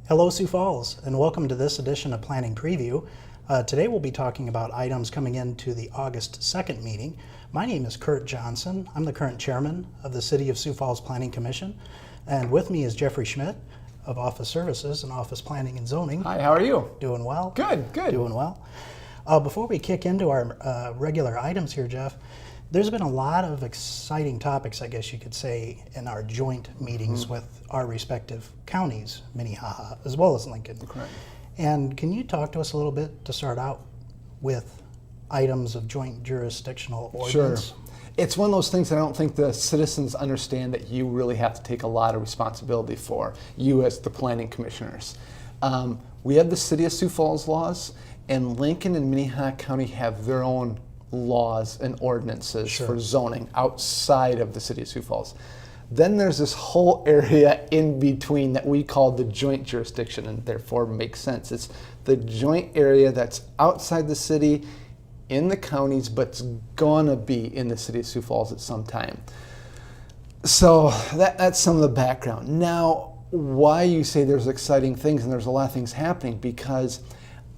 Hello, Sioux Falls, and welcome to this edition of Planning Preview. Today we'll be talking about items coming into the August 2nd meeting. My name is Kurt Johnson. I'm the current chairman of the City of Sioux Falls Planning Commission, and with me is Jeffrey Schmidt of Office Services and Office Planning and Zoning. Hi, how are you? Doing well. Good. Doing well. Before we kick into our regular items here, Jeff, there's been a lot of exciting topics, I guess you could say, in our joint meetings with our respective counties, Minnehaha, as well as Lincoln. Correct. And can you talk to us a little bit to start out with items of joint jurisdictional ordinance? Sure. It's one of those things that I don't think the citizens understand that you really have to take a lot of responsibility for, you as the planning commissioners. We have the City of Sioux Falls laws, and Lincoln and Minnehaha County have their own laws and ordinances for zoning outside of the City of Sioux Falls. Then there's this whole area in between that we call the joint jurisdiction, and therefore makes sense. It's the joint area that's outside the city, in the counties, but's gonna be in the City of Sioux Falls at some time. So that's some of the background. Now, why you say there's exciting things, and there's a lot of things happening, because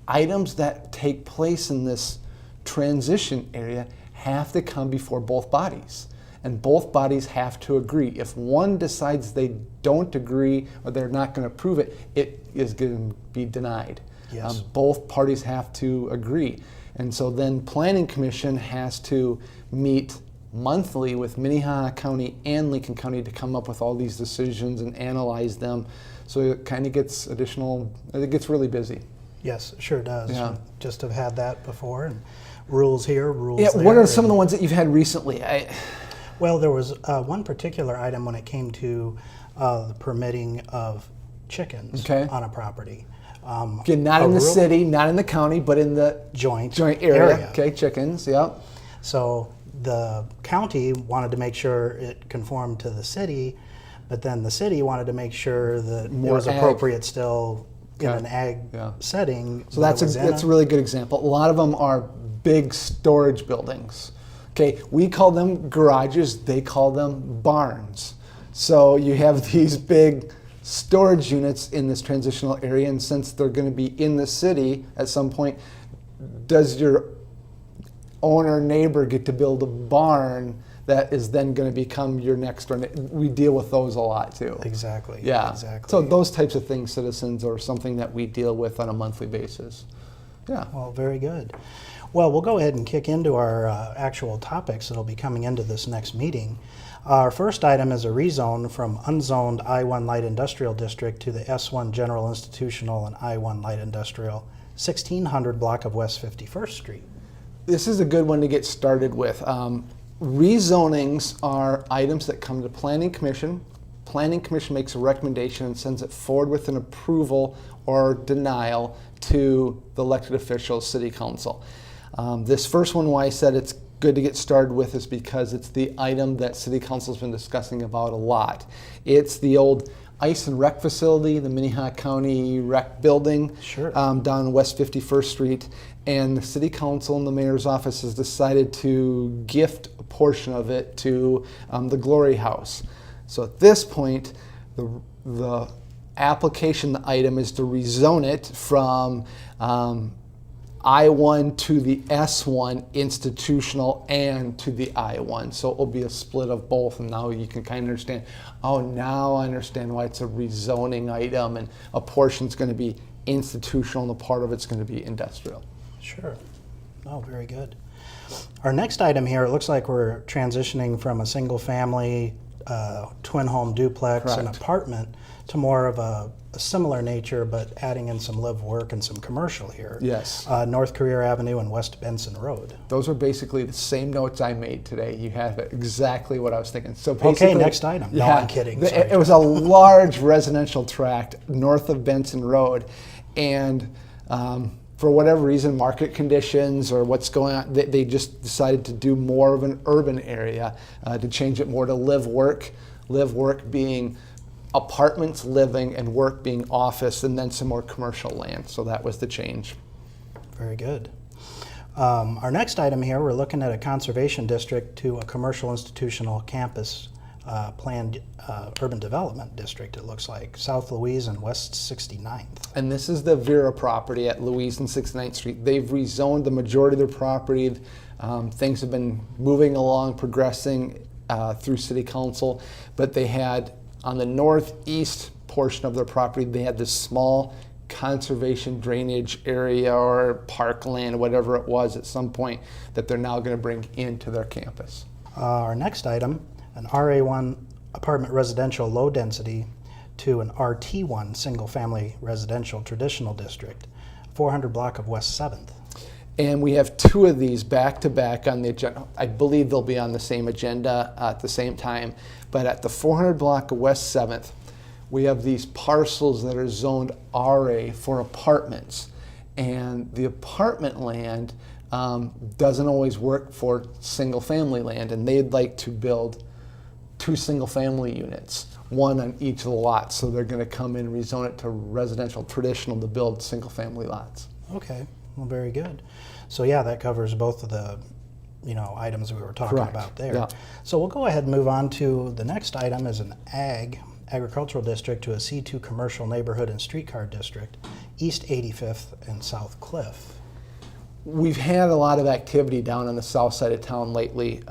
items that take place in this transition area have to come before both bodies, and both bodies have to agree. If one decides they don't agree or they're not going to approve it, it is going to be denied. Yes. Both parties have to agree, and so then Planning Commission has to meet monthly with Minnehaha County and Lincoln County to come up with all these decisions and analyze them. So it kind of gets it gets really busy. Yes, it sure does. Yeah. Just have had that before, and rules here, rules Yeah, there. what are some of the ones that you've had recently? Well, there was one particular item when it came to the permitting of chickens on a property. Again, not in the city, not in the county, but in the joint area. Okay, chickens, yeah. So the county wanted to make sure it conformed to the city, but then the city wanted to make sure that it was appropriate still in an ag setting. So that's a really good example. A lot of them are big storage buildings. Okay, we call them garages, they call them barns. So you have these big storage units in this transitional area, and since they're going to be in the city at some point, does your owner neighbor get to build a barn that is then going to become your next door? We deal with those a lot too. Exactly. Yeah. Exactly. So those types of things, citizens, are something that we deal with on a monthly basis. Yeah. Well, very good. Well, we'll go ahead and kick into our actual topics that'll be coming into this next meeting. Our first item is a rezone from unzoned I-1 Light Industrial District to the S1 General Institutional and I-1 Light Industrial 1600 block of West 51st Street. This is a good one to get started with. Rezonings are items that come to Planning Commission. Planning Commission makes a recommendation and sends it forward with an approval or denial to the elected officials, City Council. This first one, why I said it's good to get started with, is because it's the item that City Council's been discussing about a lot. It's the old ice and rec facility, the Minnehaha County Rec Building down West 51st Street, and the City Council and the Mayor's office has decided to gift a portion of it to the Glory House. So at this point, the application item is to rezone it from I-1 to the S1 institutional and to the I-1. So it will be a split of both, and now you can kind of understand, now I understand why it's a rezoning item, and a portion's going to be institutional and a part of it's going to be industrial. Sure. Oh, very good. Our next item here, it looks like we're transitioning from a single family twin home duplex and apartment to more of a similar nature, but adding in some live work and some commercial here. Yes. North Career Avenue and West Benson Road. Those are basically the same notes I made today. You have exactly what I was thinking. So basically, okay, next item. No, I'm kidding. It was a large residential tract north of Benson Road, and for whatever reason, market conditions or what's going on, they just decided to do more of an urban area, to change it more to live work being apartments, living, and work being office, and then some more commercial land. So that was the change. Very good. Our next item here, we're looking at a conservation district to a commercial institutional campus planned urban development district, it looks like, South Louise and West 69th. And this is the Vera property at Louise and 69th Street. They've rezoned the majority of their property. Things have been moving along, progressing through City Council, but they had, on the northeast portion of their property, they had this small conservation drainage area or parkland, whatever it was at some point, that they're now going to bring into their campus. Our next item, an RA1 apartment residential low density to an RT1 single family residential traditional district, 400 block of West 7th. And we have two of these back to back on the agenda. I believe they'll be on the same agenda at the same time. But at the 400 block of West 7th, we have these parcels that are zoned RA for apartments. And the apartment land doesn't always work for single family land. And they'd like to build 2 single family units, one on each of the lots. So they're going to come in and rezone it to residential traditional to build single family lots. Okay, well, very good. So yeah, that covers both of the items we were talking Correct. about there. Yeah. So we'll go ahead and move on to the next item is an agricultural district to a C2 commercial neighborhood and streetcar district, East 85th and South Cliff. We've had a lot of activity down on the south side of town lately,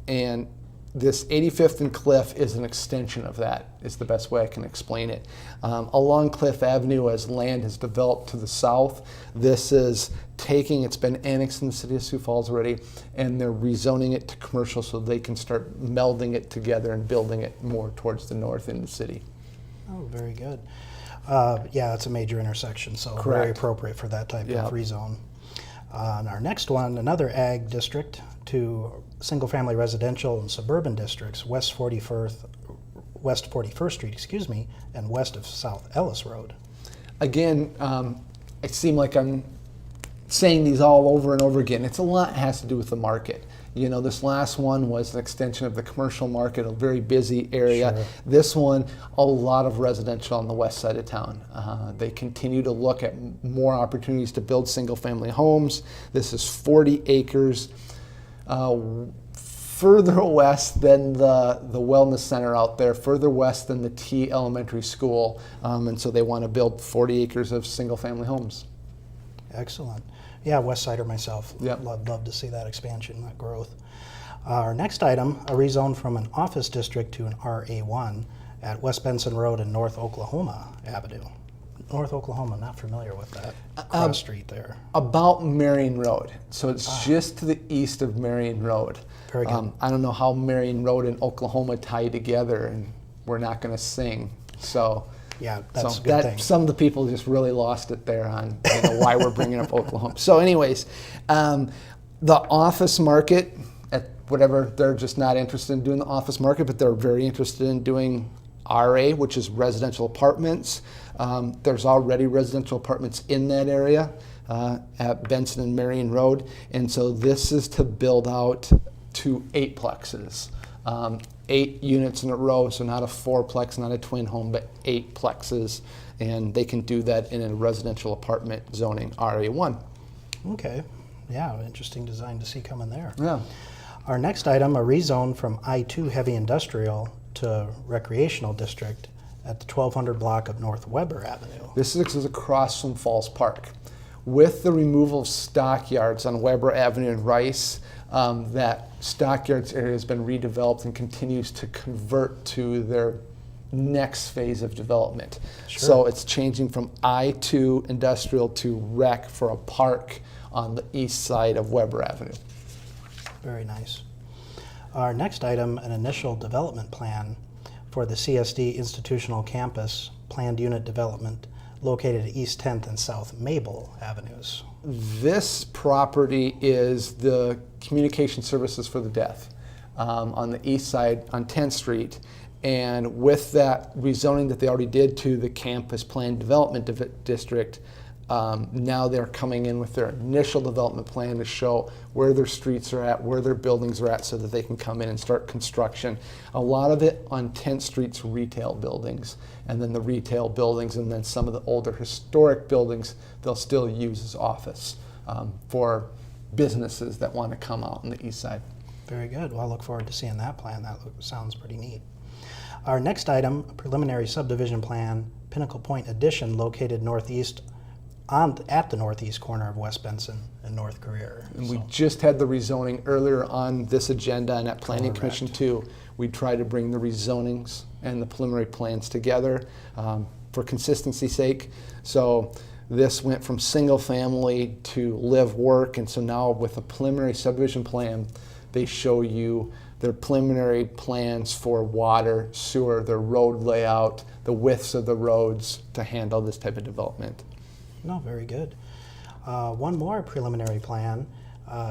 and this 85th and Cliff is an extension of that, is the best way I can explain it. Along Cliff Avenue, as land has developed to the south, this is it's been annexed in the City of Sioux Falls already, and they're rezoning it to commercial so they can start melding it together and building it more towards the north in the city. Oh, very good. Yeah, it's a major intersection, so Correct. very appropriate for that type Yeah. of rezone. And our next one, another ag district to single-family residential and suburban districts, West 41st Street, and west of South Ellis Road. Again, it seemed like I'm saying these all over and over again. It's a lot has to do with the market. This last one was an extension of the commercial market, a very busy area. Sure. This one, a lot of residential on the west side of town. They continue to look at more opportunities to build single-family homes. This is 40 acres. Further west than the wellness center out there, further west than the T Elementary School, and so they want to build 40 acres of single-family homes. Excellent. Yeah, West Sider myself. Yep. Love to see that expansion, that growth. Our next item, a rezone from an office district to an RA1 at West Benson Road and North Oklahoma Avenue. North Oklahoma, not familiar with that cross street there. About Marion Road. So it's just to the east of Marion Road. Very good. I don't know how Marion Road and Oklahoma tie together, and we're not going to sing. So Yeah, that's a good thing. some of the people just really lost it there on why we're bringing up Oklahoma. So anyways, the office market, at whatever, they're just not interested in doing the office market, but they're very interested in doing RA, which is residential apartments. There's already residential apartments in that area at Benson and Marion Road, and so this is to build out to 8 plexes. 8 units in a row, so not a 4-plex, not a twin home, but 8 plexes, and they can do that in a residential apartment zoning RA1. Okay. Yeah, interesting design to see coming there. Yeah. Our next item, a rezone from I-2 heavy industrial to recreational district at the 1200 block of North Weber Avenue. This is across from Falls Park. With the removal of stockyards on Weber Avenue and Rice, that stockyards area has been redeveloped and continues to convert to their next phase of development. Sure. So it's changing from I-2 industrial to rec for a park on the east side of Weber Avenue. Very nice. Our next item, an initial development plan for the CSD institutional campus planned unit development located at East 10th and South Mabel Avenues. This property is the communication services for the deaf on the east side on 10th Street. And with that rezoning that they already did to the campus plan development district, now they're coming in with their initial development plan to show where their streets are at, where their buildings are at, so that they can come in and start construction. A lot of it on 10th Street's retail buildings, and then the retail buildings, and then some of the older historic buildings they'll still use as office for businesses that want to come out on the east side. Very good. Well, I look forward to seeing that plan. That sounds pretty neat. Our next item, a preliminary subdivision plan, Pinnacle Point Addition, located northeast at the northeast corner of West Benson and North Career. And we just had the rezoning earlier on this agenda, and at Planning Correct. Commission too. We try to bring the rezonings and the preliminary plans together for consistency's sake. So this went from single family to live work, and so now with a preliminary subdivision plan, they show you their preliminary plans for water, sewer, their road layout, the widths of the roads to handle this type of development. No, very good. One more preliminary plan,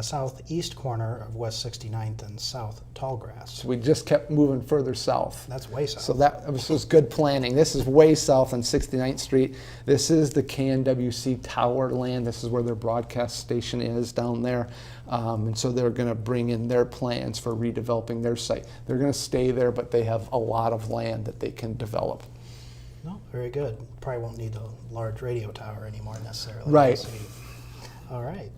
southeast corner of West 69th and South Tallgrass. So we just kept moving further south. That's way south. So that was good planning. This is way south on 69th Street. This is the KNWC tower land. This is where their broadcast station is down there. And so they're going to bring in their plans for redeveloping their site. They're going to stay there, but they have a lot of land that they can develop. No, very good. Probably won't need a large radio tower anymore necessarily. Right. So all right.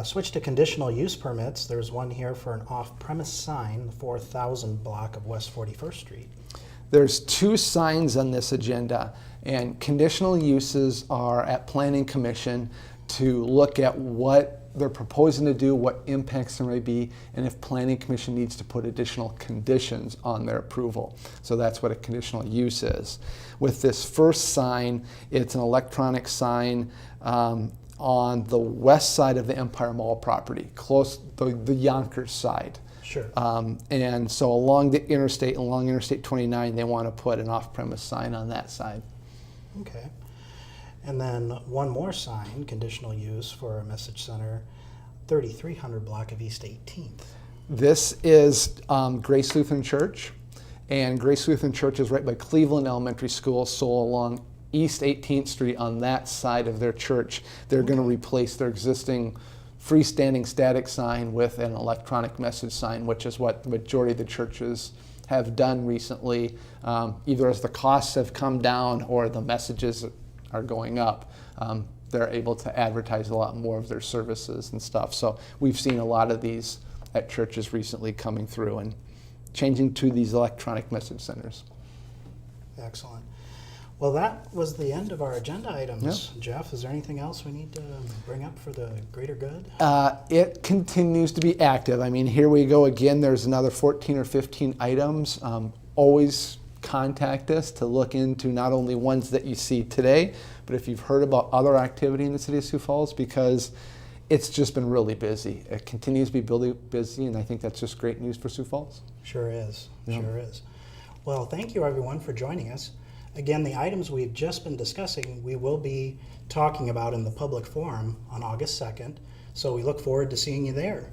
Switch to conditional use permits. There's one here for an off-premise sign, the 4000 block of West 41st Street. There's two signs on this agenda, and conditional uses are at Planning Commission to look at what they're proposing to do, what impacts there may be, and if Planning Commission needs to put additional conditions on their approval. So that's what a conditional use is. With this first sign, it's an electronic sign on the west side of the Empire Mall property, close the Yonkers side. Sure. And so along Interstate 29, they want to put an off-premise sign on that side. Okay. And then one more sign, conditional use for a message center, 3300 block of East 18th. This is Grace Lutheran Church, and Grace Lutheran Church is right by Cleveland Elementary School, so along East 18th Street on that side of their church, they're going to replace their existing freestanding static sign with an electronic message sign, which is what the majority of the churches have done recently, either as the costs have come down or the messages are going up. They're able to advertise a lot more of their services and stuff. So we've seen a lot of these at churches recently coming through and changing to these electronic message centers. Excellent. Well, that was the end of our agenda items. Yeah. Jeff, is there anything else we need to bring up for the greater good? It continues to be active. I mean, here we go again. There's another 14 or 15 items. Always contact us to look into not only ones that you see today, but if you've heard about other activity in the City of Sioux Falls, because it's just been really busy. It continues to be really busy, and I think that's just great news for Sioux Falls. Sure is. Yeah. Sure is. Well, thank you everyone for joining us. Again, the items we've just been discussing, we will be talking about in the public forum on August 2nd, so we look forward to seeing you there.